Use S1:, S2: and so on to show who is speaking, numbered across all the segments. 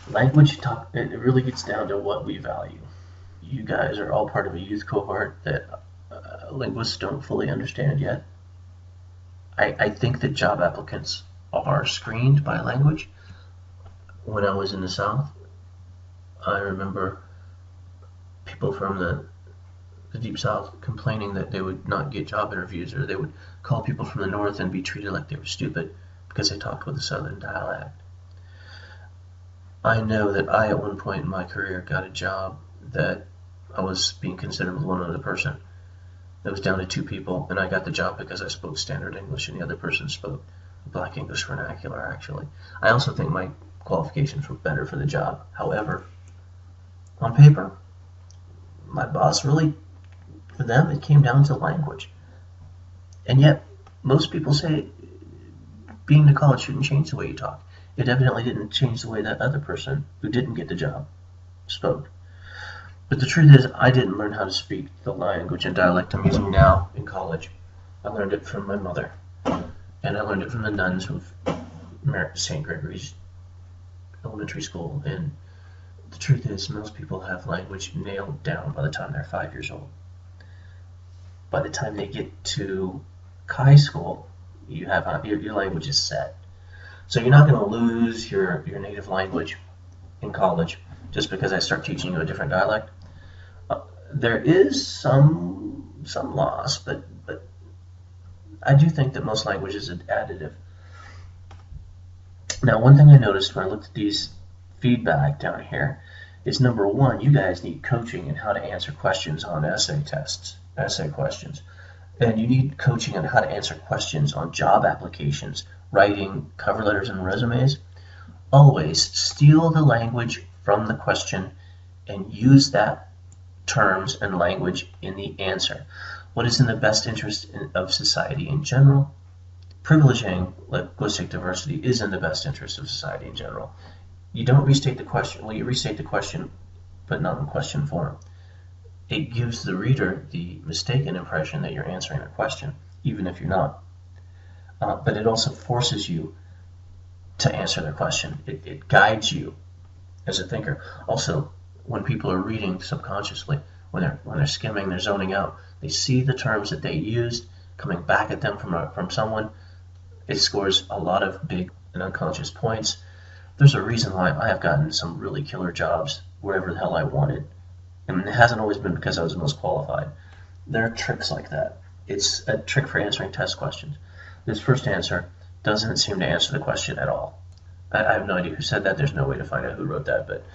S1: Language talk, it really gets down to what we value. You guys are all part of a youth cohort that linguists don't fully understand yet. I think that job applicants are screened by language. When I was in the South, I remember people from the Deep South complaining that they would not get job interviews, or they would call people from the North and be treated like they were stupid because they talked with a Southern dialect. I know that I, at one point in my career, got a job that I was being considered with one other person. It was down to two people, and I got the job because I spoke standard English and the other person spoke Black English vernacular, actually. I also think my qualifications were better for the job. However, on paper, my boss really, for them, it came down to language. And yet, most people say being to college shouldn't change the way you talk. It evidently didn't change the way that other person who didn't get the job spoke. But the truth is, I didn't learn how to speak the language and dialect I'm using now in college. I learned it from my mother, and I learned it from the nuns of St. Gregory's Elementary School. And the truth is, most people have language nailed down by the time they're 5 years old. By the time they get to high school, you have your language is set. So you're not going to lose your native language in college just because I start teaching you a different dialect. There is some loss, but I do think that most languages are additive. Now, one thing I noticed when I looked at these feedback down here is, number one, you guys need coaching in how to answer questions on essay questions. And you need coaching on how to answer questions on job applications, writing cover letters and resumes. Always steal the language from the question and use that terms and language in the answer. What is in the best interest of society in general? Privileging linguistic diversity is in the best interest of society in general. You don't restate the question. Well, you restate the question, but not in question form. It gives the reader the mistaken impression that you're answering a question, even if you're not. But it also forces you to answer the question. It guides you as a thinker. Also, when people are reading subconsciously, when they're skimming, they're zoning out, they see the terms that they used coming back at them from someone. It scores a lot of big and unconscious points. There's a reason why I have gotten some really killer jobs wherever the hell I wanted. And it hasn't always been because I was the most qualified. There are tricks like that. It's a trick for answering test questions. This first answer doesn't seem to answer the question at all. I have no idea who said that. There's no way to find out who wrote that, but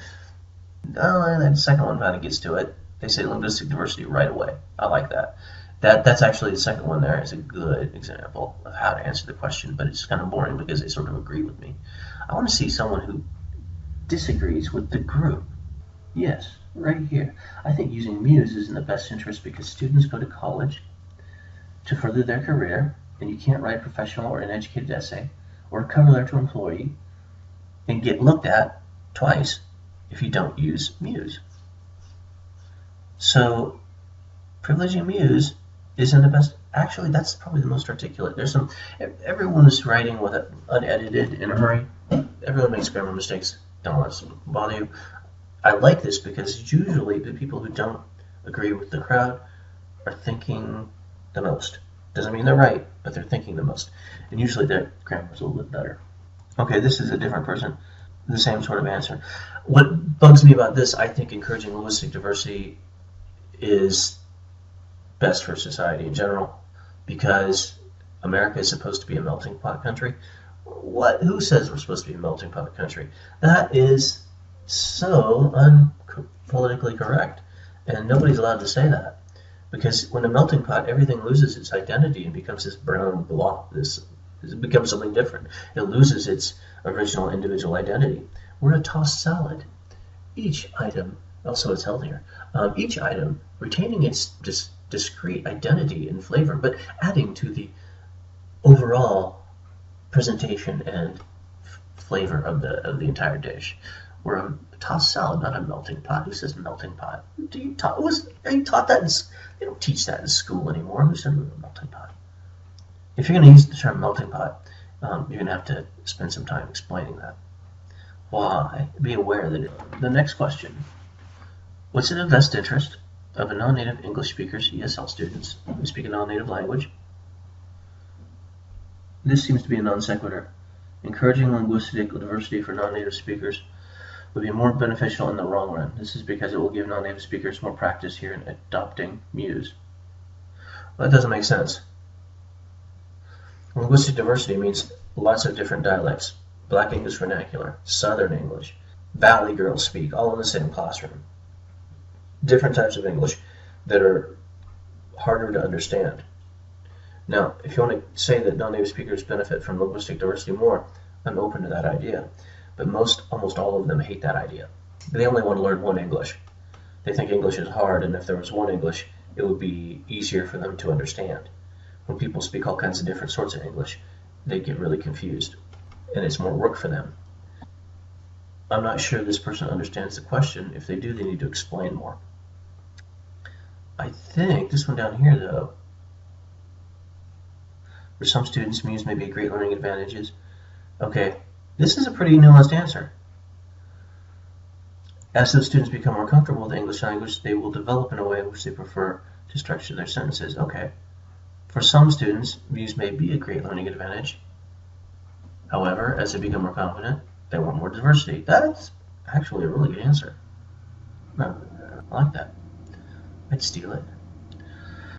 S1: the second one kind of gets to it. They say linguistic diversity right away. I like that. That's actually the second one there is a good example of how to answer the question, but it's kind of boring because they sort of agree with me. I want to see someone who disagrees with the group. Yes, right here. I think using Muse is in the best interest because students go to college to further their career, and you can't write a professional or an educated essay or a cover letter to an employee and get looked at twice if you don't use Muse. So privileging Muse is in the best. Actually, that's probably the most articulate. Everyone is writing with it unedited in a hurry. Everyone makes grammar mistakes. Don't let it bother you. I like this because usually the people who don't agree with the crowd are thinking the most. Doesn't mean they're right, but they're thinking the most. And usually their grammar is a little bit better. Okay, this is a different person. The same sort of answer. What bugs me about this, I think encouraging linguistic diversity is best for society in general because America is supposed to be a melting pot country. Who says we're supposed to be a melting pot country? That is so unpolitically correct, and nobody's allowed to say that, because when a melting pot, everything loses its identity and becomes this brown blob. It becomes something different. It loses its original individual identity. We're a tossed salad. Each item, also it's healthier, each item retaining its discrete identity and flavor, but adding to the overall presentation and flavor of the entire dish. We're a tossed salad, not a melting pot. Who says melting pot? Are you taught that? They don't teach that in school anymore. Who said we were a melting pot? If you're going to use the term melting pot, you're going to have to spend some time explaining that. Why? Be aware that the next question. What's in the best interest of a non-native English speakers, ESL students who speak a non-native language? This seems to be a non sequitur. Encouraging linguistic diversity for non-native speakers would be more beneficial in the long run. This is because it will give non-native speakers more practice here in adopting Muse. Well, that doesn't make sense. Linguistic diversity means lots of different dialects. Black English vernacular, Southern English, Valley girls speak, all in the same classroom. Different types of English that are harder to understand. Now, if you want to say that non-native speakers benefit from linguistic diversity more, I'm open to that idea. But almost all of them hate that idea. They only want to learn one English. They think English is hard, and if there was one English, it would be easier for them to understand. When people speak all kinds of different sorts of English, they get really confused, and it's more work for them. I'm not sure this person understands the question. If they do, they need to explain more. I think this one down here, though, for some students, Muse may be a great learning advantages. Okay, this is a pretty nuanced answer. As those students become more comfortable with the English language, they will develop in a way in which they prefer to structure their sentences. Okay. For some students, Muse may be a great learning advantage. However, as they become more confident, they want more diversity. That's actually a really good answer. No, I like that. I'd steal it.